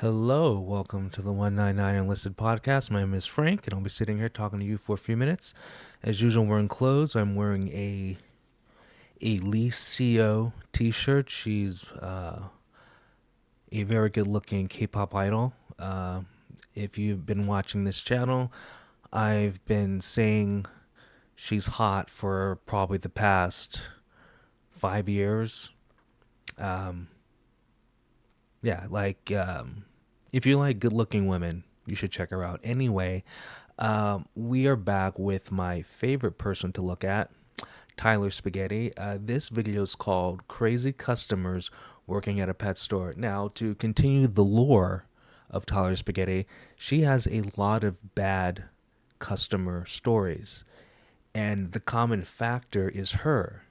Hello, welcome to the 199 Unlisted podcast. My name is Frank, and I'll be sitting here talking to you for a few minutes. As usual, I'm wearing clothes. I'm wearing a Lee Co. t-shirt. She's a very good-looking K-pop idol. If you've been watching this channel, I've been saying she's hot for probably the past 5 years. If you like good-looking women, you should check her out. Anyway, we are back with my favorite person to look at, Tyler Spaghetti. This video is called Crazy Customers Working at a Pet Store. Now, to continue the lore of Tyler Spaghetti, she has a lot of bad customer stories. And the common factor is her.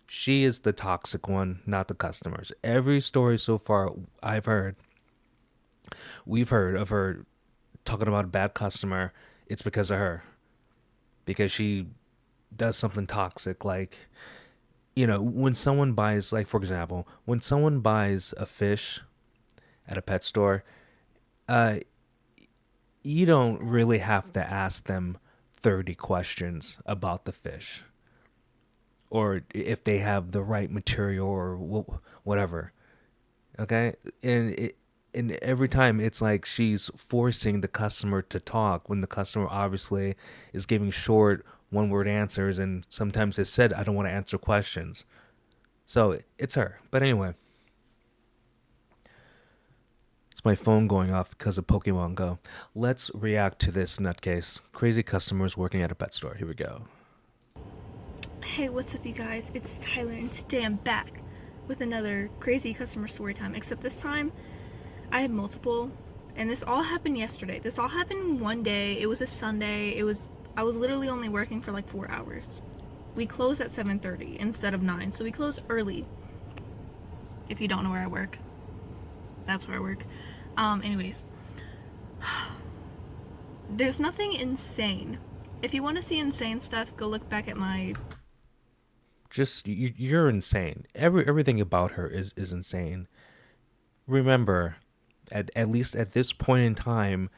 She is the toxic one, not the customers. Every story so far we've heard of her talking about a bad customer. It's because of her. Because she does something toxic. Like, when someone buys, like, for example, when someone buys a fish at a pet store, you don't really have to ask them 30 questions about the fish, or if they have the right material or whatever. Okay, and every time it's like she's forcing the customer to talk when the customer obviously is giving short one-word answers, and sometimes has said, "I don't want to answer questions." So it's her. But anyway, it's my phone going off because of Pokemon Go. Let's react to this nutcase. Crazy customers working at a pet store. Here we go. Hey, what's up you guys? It's Tyler and today I'm back with another crazy customer story time, except this time I have multiple, and this all happened yesterday. This all happened one day. It was a Sunday. I was literally only working for like 4 hours. We closed at 7:30 instead of 9, so we closed early. If you don't know where I work, that's where I work. Anyways, there's nothing insane. If you want to see insane stuff, go look back at my Just you're insane. Everything about her is insane. Remember, at least at this point in time,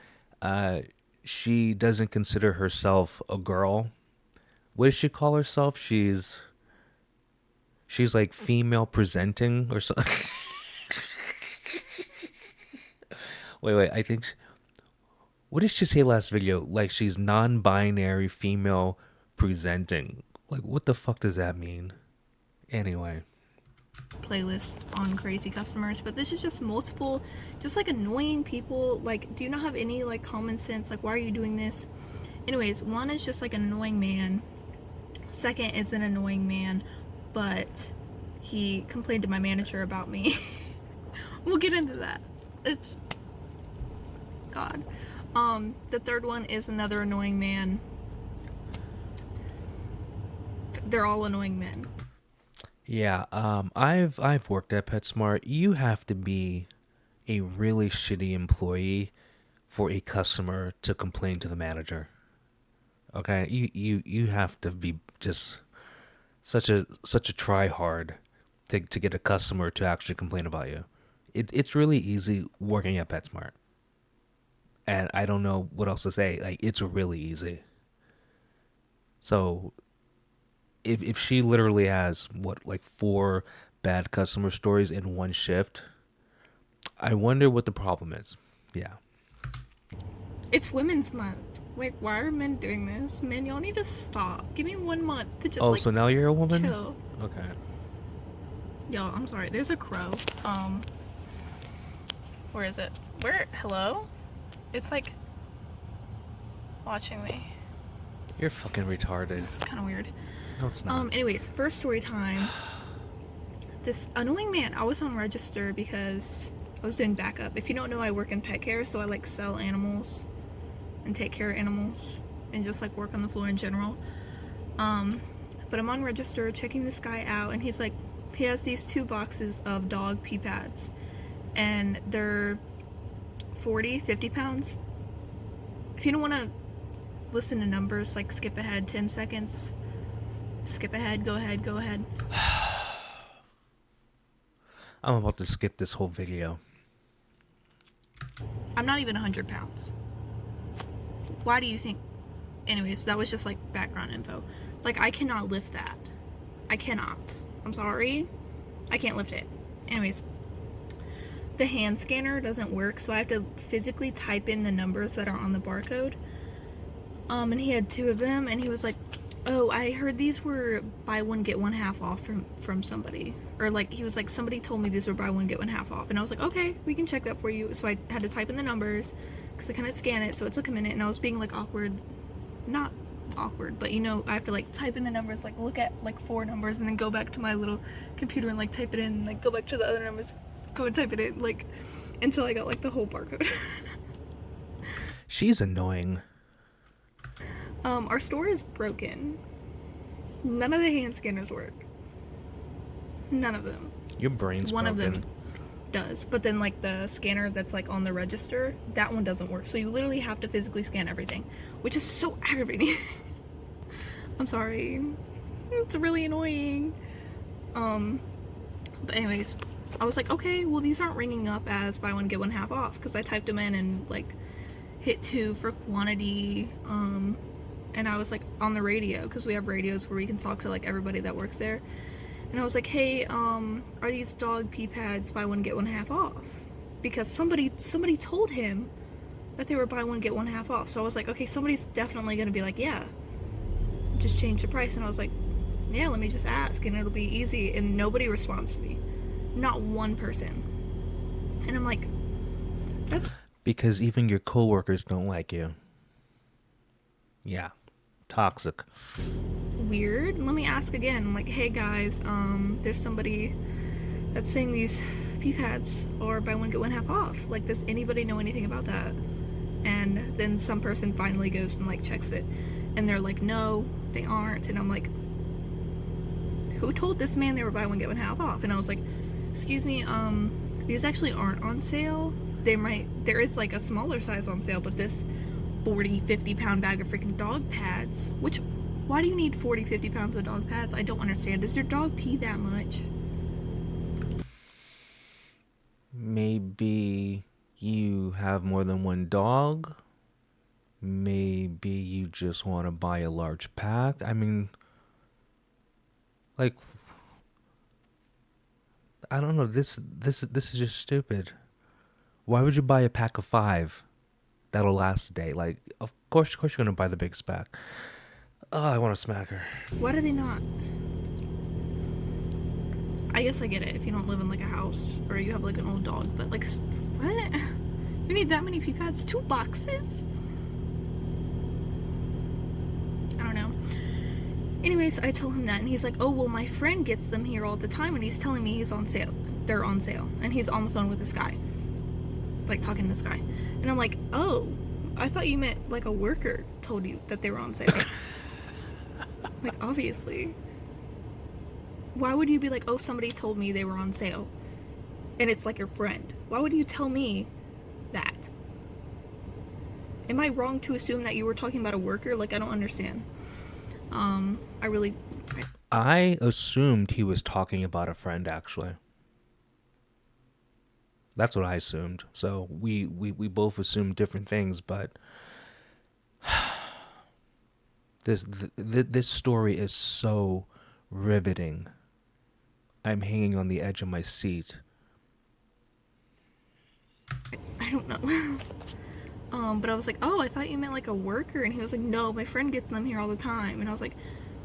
she doesn't consider herself a girl. What does she call herself? She's like female presenting or something. Wait. I think what did she say last video? Like she's non-binary female presenting. Like what the fuck does that mean? Anyway. playlist on crazy customers, but this is just multiple, just like annoying people. Like, do you not have any like common sense? Like, why are you doing this? Anyways, one is just like an annoying man. Second is an annoying man, but he complained to my manager about me. We'll get into that. It's God. The third one is another annoying man. They're all annoying men. Yeah, I've worked at PetSmart. You have to be a really shitty employee for a customer to complain to the manager. Okay, you have to be just such a try hard to get a customer to actually complain about you. It's really easy working at PetSmart, and I don't know what else to say. Like it's really easy. So if she literally has what like four bad customer stories in one shift, I wonder what the problem is. Yeah. It's Women's Month. Like, why are men doing this? Men, y'all need to stop. Give me 1 month to just Oh, like so now you're a woman? chill. Okay. Yo, I'm sorry. There's a crow. Where is it? Where? Hello? It's like watching me. You're fucking retarded. It's kind of weird. No, it's not. Anyways, first story time. This annoying man. I was on register because I was doing backup. If you don't know, I work in pet care, so I like sell animals and take care of animals and just like work on the floor in general. But I'm on register checking this guy out, and he's like, he has these 2 boxes of dog pee pads, and they're 50 pounds. If you don't want to listen to numbers, like skip ahead 10 seconds. Skip ahead, go ahead. I'm about to skip this whole video. I'm not even 100 pounds. Why do you think? Anyways, that was just like background info. Like, I cannot lift that. I cannot. I'm sorry. I can't lift it. Anyways, the hand scanner doesn't work, so I have to physically type in the numbers that are on the barcode. And he had 2 of them, and he was like, "Oh, I heard these were buy one get one half off from somebody," or like he was like, "Somebody told me these were buy one get one half off," and I was like, "Okay, we can check that for you." So I had to type in the numbers because I couldn't scan it, so it took a minute, and I was being like awkward, not awkward, but you know, I have to like type in the numbers, like look at like 4 numbers, and then go back to my little computer and like type it in, and, like go back to the other numbers, go and type it in, like until I got like the whole barcode. She's annoying. Our store is broken. None of the hand scanners work. None of them. Your brain's One broken. of them does, but then like the scanner that's like on the register, that one doesn't work. So you literally have to physically scan everything, which is so aggravating. I'm sorry. It's really annoying. But anyways, I was like, okay, well these aren't ringing up as buy one get one half off because I typed them in and like hit 2 for quantity. And I was like on the radio because we have radios where we can talk to like everybody that works there. And I was like, hey, are these dog pee pads buy one get one half off? Because somebody told him that they were buy one get one half off. So I was like, okay, somebody's definitely gonna be like, yeah, just change the price. And I was like, yeah, let me just ask and it'll be easy. And nobody responds to me, not one person. And I'm like, that's Because even your coworkers don't like you. Yeah. Toxic. weird. Let me ask again. I'm like, hey guys, there's somebody that's saying these pee pads are buy one get one half off. Like, does anybody know anything about that? And then some person finally goes and like checks it, and they're like, no, they aren't. And I'm like, who told this man they were buy one get one half off? And I was like, excuse me, these actually aren't on sale. There is like a smaller size on sale, but this 40-50 pound bag of freaking dog pads, which, why do you need 40-50 pounds of dog pads? I don't understand. Does your dog pee that much? Maybe you have more than one dog. Maybe you just want to buy a large pack. I mean, like, I don't know. This is just stupid. Why would you buy a pack of 5 that'll last a day? Like, of course you're gonna buy the biggest pack. Oh, I want to smack her. Why do they not? I guess I get it if you don't live in like a house or you have like an old dog, but like, what? You need that many pee pads? 2 boxes? I don't know. Anyways, I tell him that, and he's like, oh, well, my friend gets them here all the time, and he's telling me he's on sale. They're on sale. And he's on the phone with this guy. Like, talking to this guy. And I'm like, oh, I thought you meant like a worker told you that they were on sale. Like, obviously. Why would you be like, oh, somebody told me they were on sale? And it's like your friend. Why would you tell me that? Am I wrong to assume that you were talking about a worker? Like, I don't understand. I assumed he was talking about a friend, actually. That's what I assumed. So we both assumed different things, but this story is so riveting. I'm hanging on the edge of my seat. I don't know. But I was like, oh, I thought you meant like a worker. And he was like, no, my friend gets them here all the time. And I was like,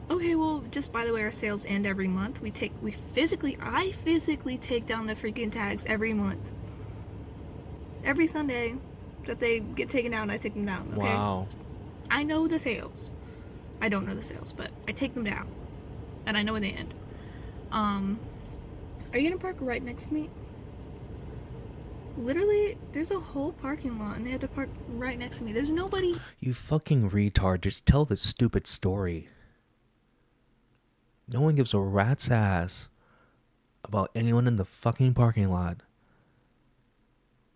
okay, well, just by the way, our sales end every month. I physically take down the freaking tags every month. Every Sunday that they get taken down, I take them down, okay? Wow. I know the sales. I don't know the sales, but I take them down. And I know when they end. Are you gonna park right next to me? Literally, there's a whole parking lot and they had to park right next to me. There's nobody. You fucking retard. Just tell the stupid story. No one gives a rat's ass about anyone in the fucking parking lot.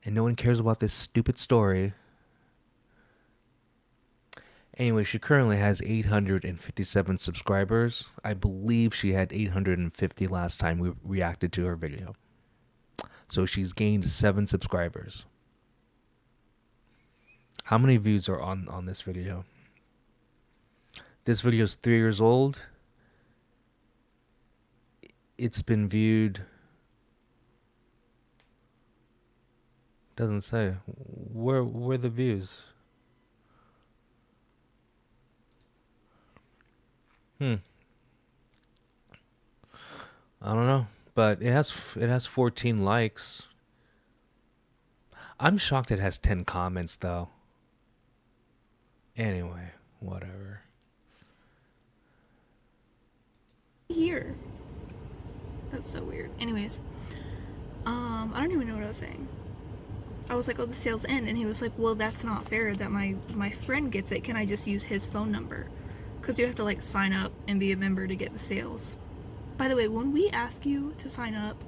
And no one cares about this stupid story. Anyway, she currently has 857 subscribers. I believe she had 850 last time we reacted to her video. So she's gained 7 subscribers. How many views are on this video? This video is 3 years old. It's been viewed. Doesn't say. Where the views? Hmm. I don't know, but it has 14 likes. I'm shocked it has 10 comments though. Anyway, whatever. Here. That's so weird. Anyways, I don't even know what I was saying. I was like, oh, the sales end, and he was like, well, that's not fair that my friend gets it. Can I just use his phone number? Because you have to like sign up and be a member to get the sales. By the way, when we ask you to sign up,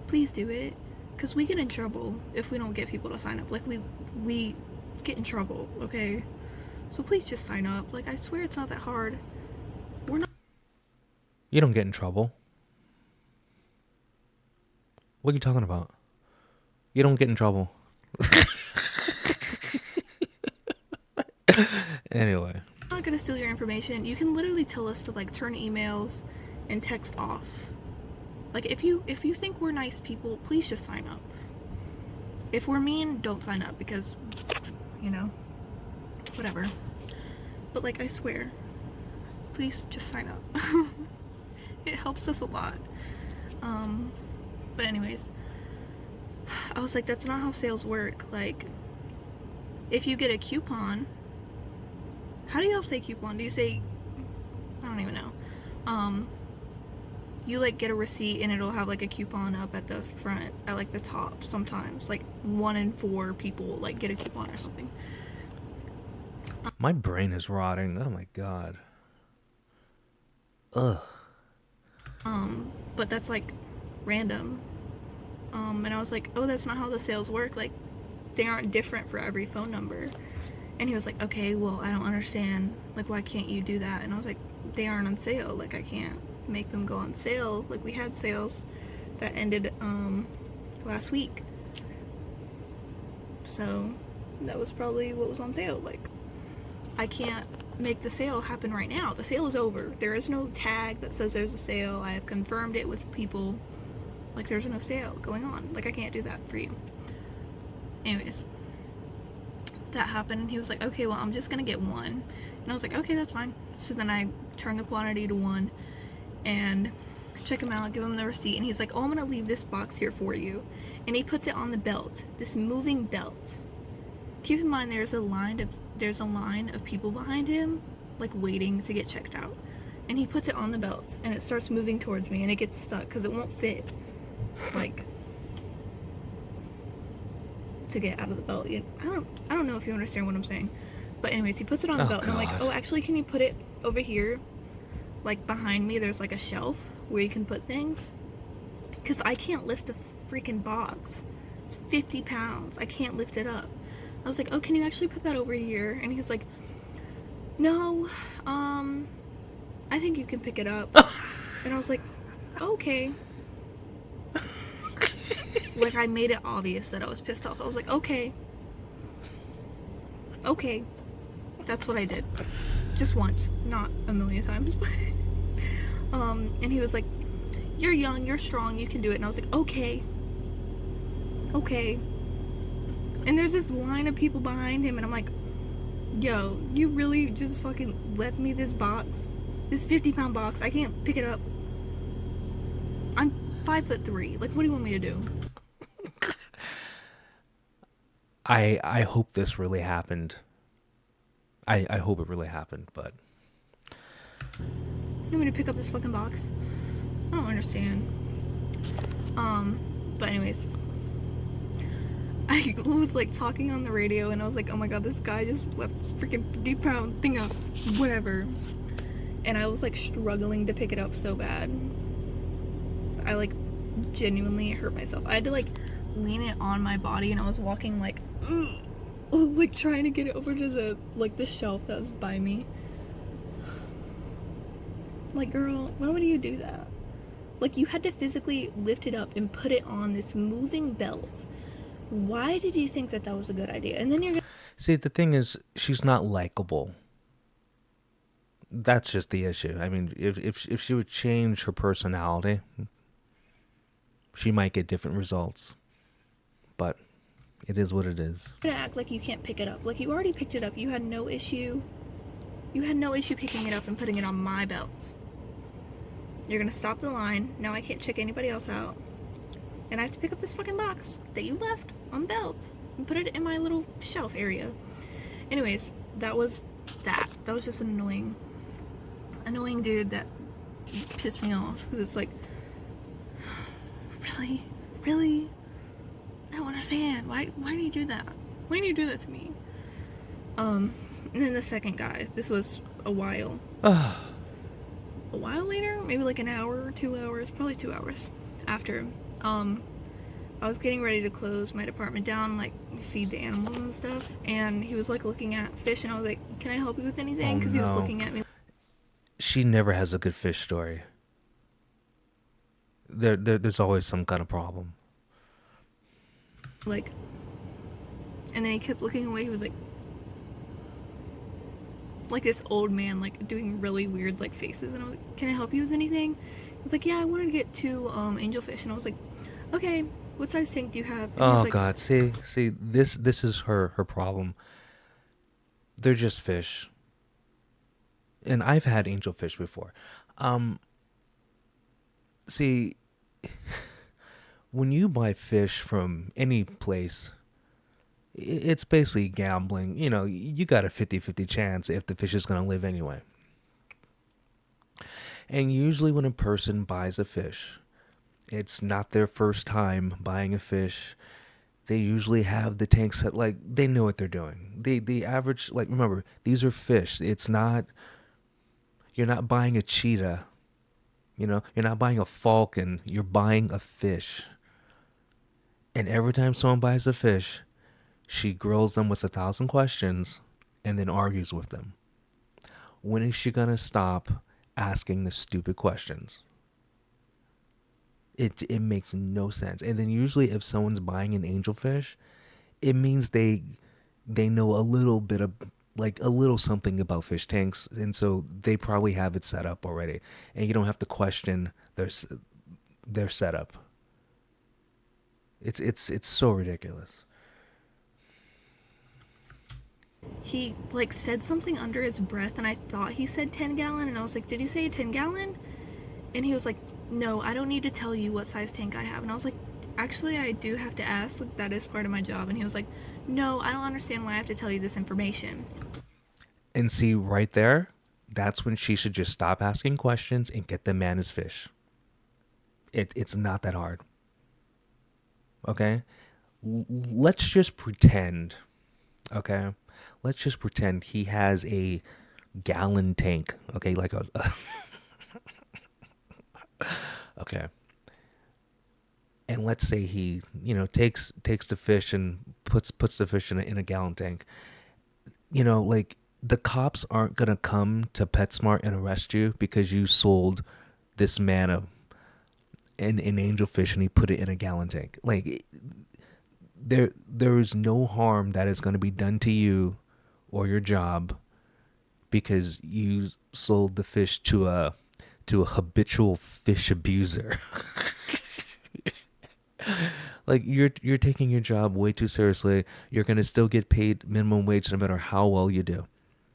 please do it, because we get in trouble if we don't get people to sign up. Like we get in trouble, okay? So please just sign up. Like, I swear it's not that hard. We're not. You don't get in trouble. What are you talking about? You don't get in trouble. Anyway. I'm not gonna steal your information. You can literally tell us to like turn emails and text off. Like, if you think we're nice people, please just sign up. If we're mean, don't sign up, because, you know, whatever. But like, I swear, please just sign up. It helps us a lot. But anyways, I was like, that's not how sales work. Like, if you get a coupon, how do y'all say coupon? Do you say, I don't even know. You like get a receipt and it'll have like a coupon up at the front, at like the top sometimes. Like 1 in 4 people like get a coupon or something. My brain is rotting. Oh my god. Ugh. But that's like random. And I was like, oh, that's not how the sales work. Like, they aren't different for every phone number. And he was like, okay, well, I don't understand. Like, why can't you do that? And I was like, they aren't on sale. Like, I can't make them go on sale. Like, we had sales that ended last week. So that was probably what was on sale. Like, I can't make the sale happen right now. The sale is over. There is no tag that says there's a sale. I have confirmed it with people. Like, there's no sale going on. Like, I can't do that for you. Anyways, that happened, and he was like, okay, well, I'm just gonna get one. And I was like, okay, that's fine. So then I turned the quantity to 1 and check him out, give him the receipt, and he's like, oh, I'm gonna leave this box here for you. And he puts it on the belt, this moving belt. Keep in mind, there's a line of people behind him, like, waiting to get checked out. And he puts it on the belt, and it starts moving towards me, and it gets stuck because it won't fit, like, to get out of the belt. I don't know if you understand what I'm saying. But anyways, he puts it on the belt, and I'm like, oh, actually, can you put it over here? Like, behind me, there's like a shelf where you can put things. Because I can't lift a freaking box. It's 50 pounds. I can't lift it up. I was like, oh, can you actually put that over here? And he's like, no, I think you can pick it up. And I was like, okay. Like, I made it obvious that I was pissed off. I was like, okay. Okay. That's what I did. Just once. Not a million times. And he was like, you're young, you're strong, you can do it. And I was like, okay. Okay. And there's this line of people behind him, and I'm like, yo, you really just fucking left me this box? This 50-pound box? I can't pick it up. I'm 5'3". Like, what do you want me to do? I hope this really happened. I hope it really happened, but You want me to pick up this fucking box? I don't understand. But anyways, I was like talking on the radio, and I was like, oh my god, this guy just left this freaking 50-pound thing up, whatever. And I was like struggling to pick it up so bad. I like genuinely hurt myself. I had to like lean it on my body, and I was walking like, like trying to get it over to the like the shelf that was by me. Like, girl, why would you do that? Like, you had to physically lift it up and put it on this moving belt. Why did you think that that was a good idea? And then you're gonna... See, the thing is, she's not likable. That's just the issue. I mean, if she would change her personality, she might get different results. But it is what it is. You're gonna act like you can't pick it up. Like, you already picked it up. You had no issue. You had no issue picking it up and putting it on my belt. You're gonna stop the line. Now I can't check anybody else out. And I have to pick up this fucking box that you left on the belt and put it in my little shelf area. Anyways, that was that. That was just an annoying dude that pissed me off. Because it's like, really? Really? I don't understand. Why do you do that? Why do you do that to me? And then the second guy, this was a while. A while later? Maybe like an hour or 2 hours, probably 2 hours after. I was getting ready to close my department down, like feed the animals and stuff, and he was like looking at fish, and I was like, can I help you with anything? Because he was looking at me. She never has a good fish story. There's always some kind of problem. Like, and then he kept looking away. He was like this old man, like doing really weird like faces, and I was like, can I help you with anything? He was like, yeah, I wanted to get 2 angelfish, and I was like, okay, what size tank do you have? And Oh like, God, see, this is her problem. They're just fish, and I've had angelfish before. See, when you buy fish from any place, it's basically gambling. You know, you got a 50-50 chance if the fish is going to live anyway. And usually when a person buys a fish, it's not their first time buying a fish. They usually have the tank set, like they know what they're doing. The average, like, remember, these are fish. It's not, you're not buying a cheetah. You know, you're not buying a falcon. You're buying a fish. And every time someone buys a fish, she grills them with 1,000 questions and then argues with them. When is she gonna stop asking the stupid questions? It makes no sense. And then usually if someone's buying an angelfish, it means they know a little bit of, like, a little something about fish tanks, and so they probably have it set up already, and you don't have to question their setup. It's so ridiculous. he like said something under his breath, and I thought he said 10-gallon, and I was like, did you say a 10-gallon? And he was like, no, I don't need to tell you what size tank I have. And I was like, actually, I do have to ask. Like, that is part of my job. And he was like, no, I don't understand why I have to tell you this information. And see, right there, that's when she should just stop asking questions and get the man his fish. It's not that hard. Okay? Let's just pretend, okay? Let's just pretend he has a gallon tank, okay? Like a okay. And let's say he, takes the fish and puts the fish in a gallon tank. Like, the cops aren't gonna come to PetSmart and arrest you because you sold this man an angelfish and he put it in a gallon tank. Like, there is no harm that is going to be done to you or your job because you sold the fish to a habitual fish abuser. Like, you're taking your job way too seriously. You're gonna still get paid minimum wage no matter how well you do,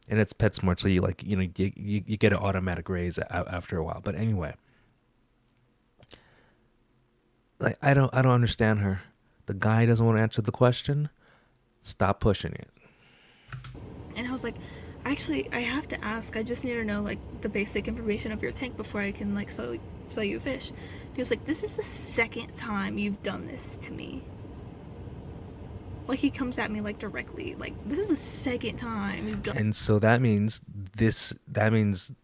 and it's PetSmart, so you get an automatic raise after a while. But anyway, like, I don't understand her. The guy doesn't want to answer the question. Stop pushing it. And I was like, actually, I have to ask. I just need to know like the basic information of your tank before I can like sell you a fish. He was like, this is the second time you've done this to me. Like, he comes at me like directly. Like, this is the second time you've done. And so that means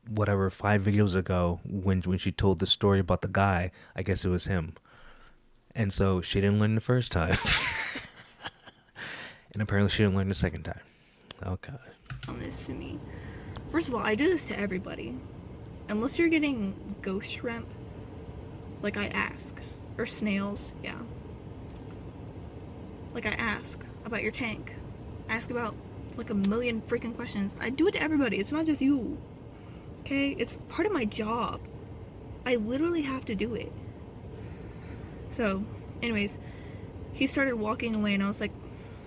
whatever 5 videos ago when she told the story about the guy, I guess it was him. And so she didn't learn the first time. And apparently she didn't learn the second time. Okay. On this to me. First of all, I do this to everybody. Unless you're getting ghost shrimp, like, I ask. Or snails, yeah. Like, I ask about your tank. I ask about like a million freaking questions. I do it to everybody. It's not just you. Okay? It's part of my job. I literally have to do it. So, anyways, he started walking away and I was like,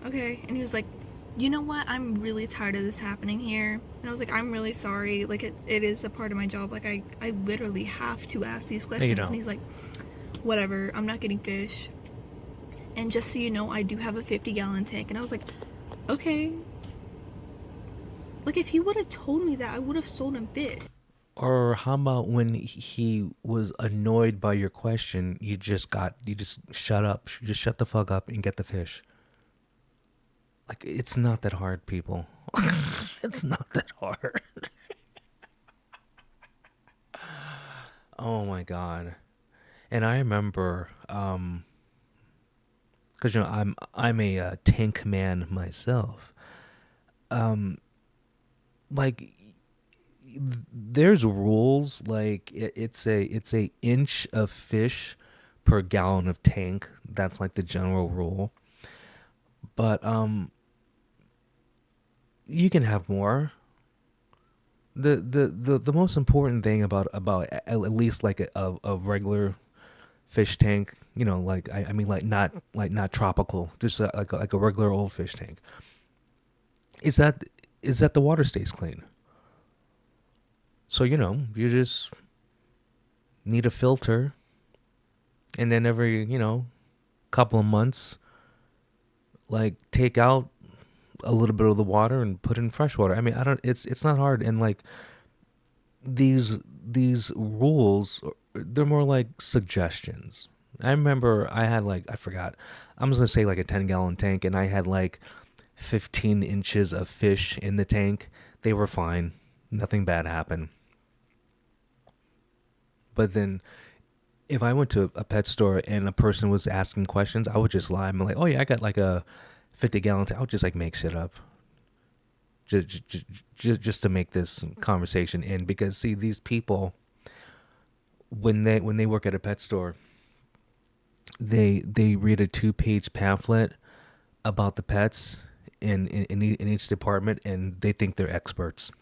okay. And he was like, you know what? I'm really tired of this happening here. And I was like, I'm really sorry. Like, it is a part of my job. Like, I literally have to ask these No, you questions. And don't. he's like, whatever. I'm not getting fish. And just so you know, I do have a 50-gallon tank. And I was like, okay. Like, if he would have told me that, I would have sold him fish. Or how about when he was annoyed by your question, you just shut up, you just shut the fuck up and get the fish. Like, it's not that hard, people. It's not that hard. Oh my god. And I remember, because I'm a tank man myself. Um, like there's rules. Like it's a inch of fish per gallon of tank. That's like the general rule. But you can have more. The most important thing about at least like a regular fish tank, like I mean like not tropical, just like a regular old fish tank, is that the water stays clean. So you just need a filter, and then every couple of months, like take out a little bit of the water and put in fresh water. I mean, I don't. It's not hard, and like these rules, they're more like suggestions. I remember I had like I forgot. I'm just gonna say like a 10-gallon tank, and I had like 15 inches of fish in the tank. They were fine. Nothing bad happened. But then if I went to a pet store and a person was asking questions, I would just lie. I'm like, oh yeah, I got like a 50-gallon tank. I would just like make shit up. Just to make this conversation in, because see, these people, when they work at a pet store, they read a 2-page pamphlet about the pets in each department, and they think they're experts.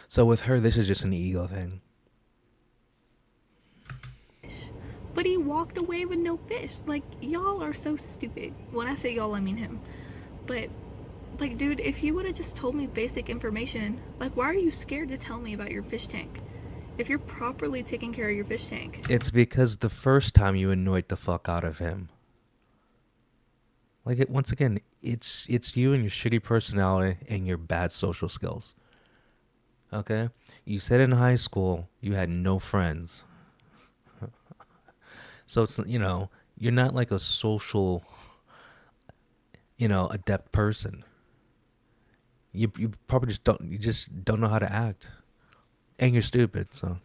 So with her, this is just an ego thing. But he walked away with no fish. Like, y'all are so stupid. When I say y'all, I mean him. But, like, dude, if you would have just told me basic information, like, why are you scared to tell me about your fish tank? If you're properly taking care of your fish tank. It's because the first time you annoyed the fuck out of him. Like, once again, it's you and your shitty personality and your bad social skills. Okay? You said in high school you had no friends. So it's, you're not like a social, adept person. You probably just don't know how to act. And you're stupid, so.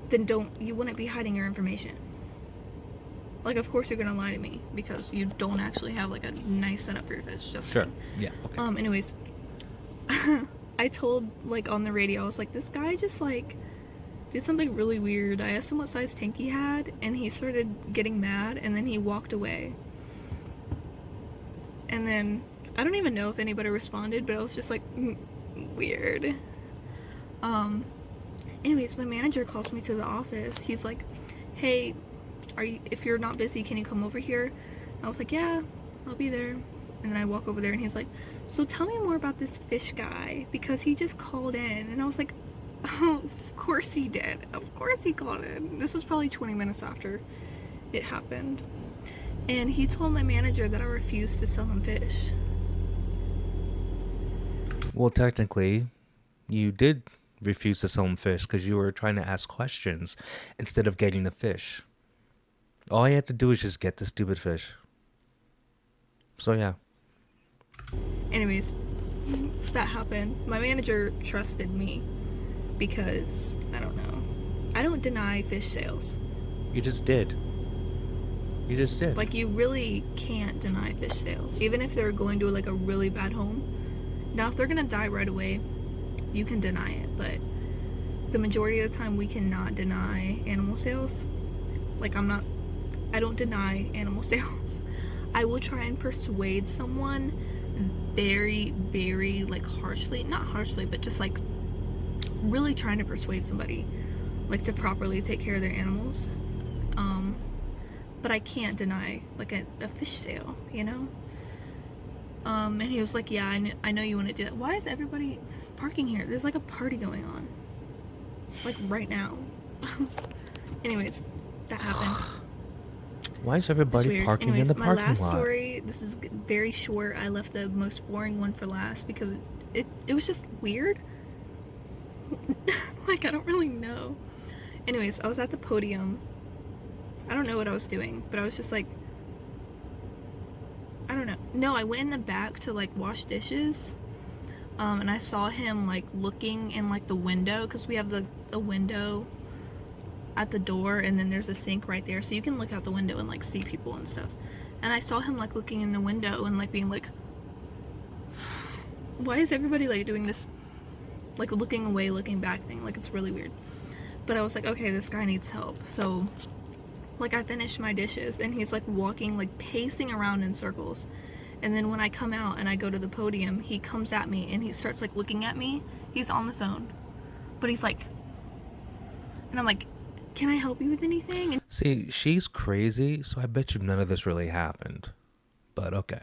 Then you wouldn't be hiding your information. Like, of course you're gonna lie to me because you don't actually have like a nice setup for your fish. Just Sure. kidding. Yeah, okay. Anyways, I told like on the radio, I was like, this guy just like did something really weird. I asked him what size tank he had, and he started getting mad, and then he walked away. And then I don't even know if anybody responded, but I was just like, weird. Anyways, my manager calls me to the office. He's like, hey, if you're not busy, can you come over here? And I was like, yeah, I'll be there. And then I walk over there and he's like, so tell me more about this fish guy, because he just called in. And I was like, oh, of course he did. Of course he called in. This was probably 20 minutes after it happened. And he told my manager that I refused to sell him fish. Well, technically, you did refuse to sell him fish because you were trying to ask questions instead of getting the fish. All you had to do is just get the stupid fish. So yeah. Anyways, that happened. My manager trusted me because, I don't know, I don't deny fish sales. You just did. You just did. Like, you really can't deny fish sales, even if they're going to like a really bad home. Now, if they're gonna die right away, you can deny it, but the majority of the time we cannot deny animal sales. Like, I don't deny animal sales. I will try and persuade someone very, very like harshly, not harshly, but just like really trying to persuade somebody like to properly take care of their animals. Um, but I can't deny like a fish sale, you know? And he was like, yeah, I know you want to do that. Why is everybody parking here? There's like a party going on. Like right now. Anyways, that happened. Why is It's everybody weird. parking in Anyways, the my parking last lot? story, this is very short. I left the most boring one for last because it was just weird. Like, I don't really know. Anyways, I was at the podium. I don't know what I was doing, but I was just like, I don't know. No, I went in the back to like wash dishes. And I saw him like looking in like the window because we have a window at the door, and then there's a sink right there, so you can look out the window and like see people and stuff. And I saw him like looking in the window and like being like, why is everybody like doing this like looking away, looking back thing? Like, it's really weird. But I was like, okay, this guy needs help. So like I finished my dishes and he's like walking, like pacing around in circles. And then when I come out and I go to the podium, he comes at me and he starts like looking at me. He's on the phone, but he's like, and I'm like, can I help you with anything? And See, she's crazy, so I bet you none of this really happened. But okay.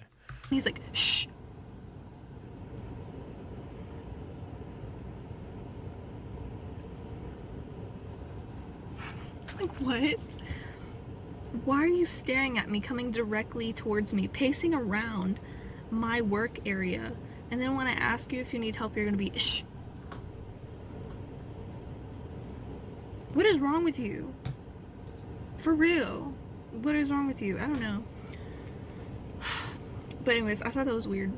he's like, shh. Like, what? Why are you staring at me, coming directly towards me, pacing around my work area? And then when I ask you if you need help, you're gonna be, shh. What is wrong with you? For real. What is wrong with you? I don't know. But anyways, I thought that was weird.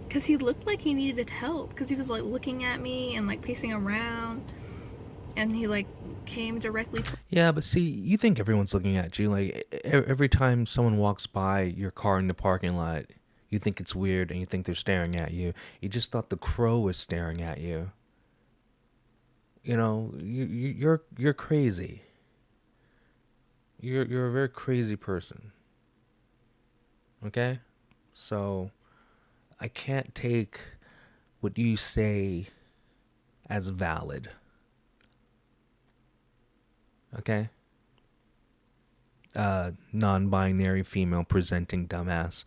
Because he looked like he needed help. Because he was like looking at me and like pacing around. And he like came directly to Yeah, but see, you think everyone's looking at you. Like, every time someone walks by your car in the parking lot, you think it's weird and you think they're staring at you. You just thought the crow was staring at you. You know, you're crazy. You're a very crazy person. Okay? So, I can't take what you say as valid. Okay? Non-binary female presenting dumbass.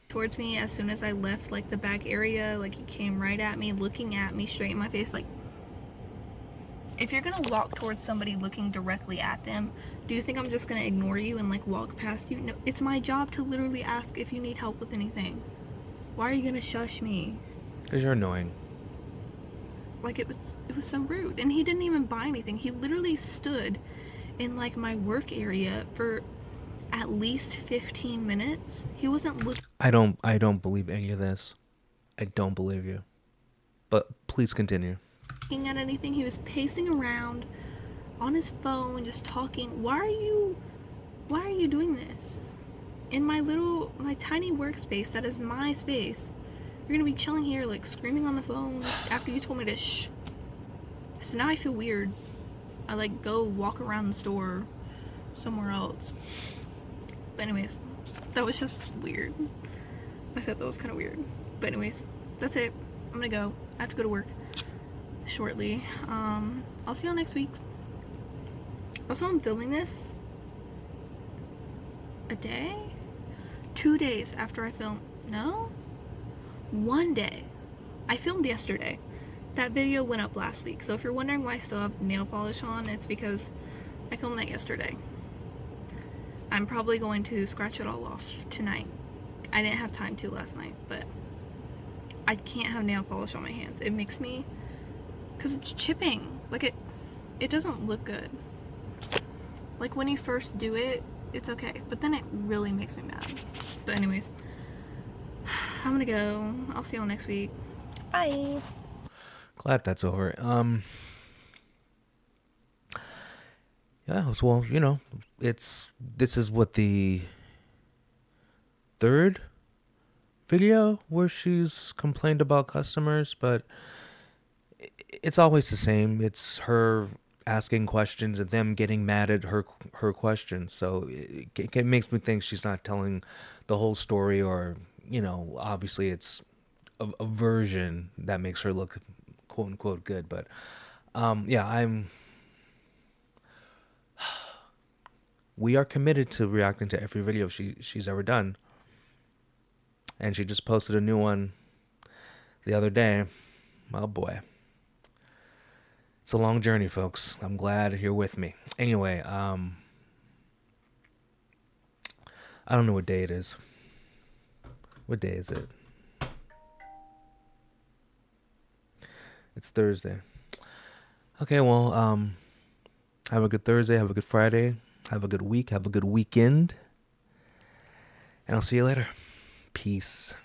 towards me as soon as I left like the back area. Like, he came right at me, looking at me straight in my face. Like, if you're gonna walk towards somebody looking directly at them, do you think I'm just gonna ignore you and like walk past you? No, it's my job to literally ask if you need help with anything. Why are you gonna shush me? Because you're annoying. Like, it was so rude. And he didn't even buy anything. He literally stood in like my work area for at least 15 minutes. He wasn't I don't believe any of this. I don't believe you. But please continue. looking at anything. He was pacing around on his phone, just talking. Why are you doing this? In my tiny workspace that is my space. You're gonna be chilling here like screaming on the phone after you told me to shh. So now I feel weird. I like go walk around the store somewhere else. But anyways, that was just weird. I thought that was kind of weird. But anyways, that's it. I'm gonna go. I have to go to work shortly. I'll see y'all next week. Also, I'm filming this a day? 2 days after I filmed. No? 1 day. I filmed yesterday. That video went up last week. So if you're wondering why I still have nail polish on, it's because I filmed that yesterday. I'm probably going to scratch it all off tonight. I didn't have time to last night, but I can't have nail polish on my hands. It makes me, because it's chipping. Like, it doesn't look good. Like, when you first do it, it's okay, but then it really makes me mad. But anyways, I'm gonna go. I'll see y'all next week. Bye. Glad that's over. Yeah, well, this is what, the third video where she's complained about customers, but it's always the same. It's her asking questions and them getting mad at her questions. So it makes me think she's not telling the whole story, or obviously it's a version that makes her look quote unquote good. But yeah, we are committed to reacting to every video she's ever done, and she just posted a new one the other day. Oh boy. It's a long journey, folks. I'm glad you're with me. Anyway, I don't know what day it is. What day is it? It's Thursday. Okay, well, have a good Thursday, have a good Friday, have a good week, have a good weekend, and I'll see you later. Peace.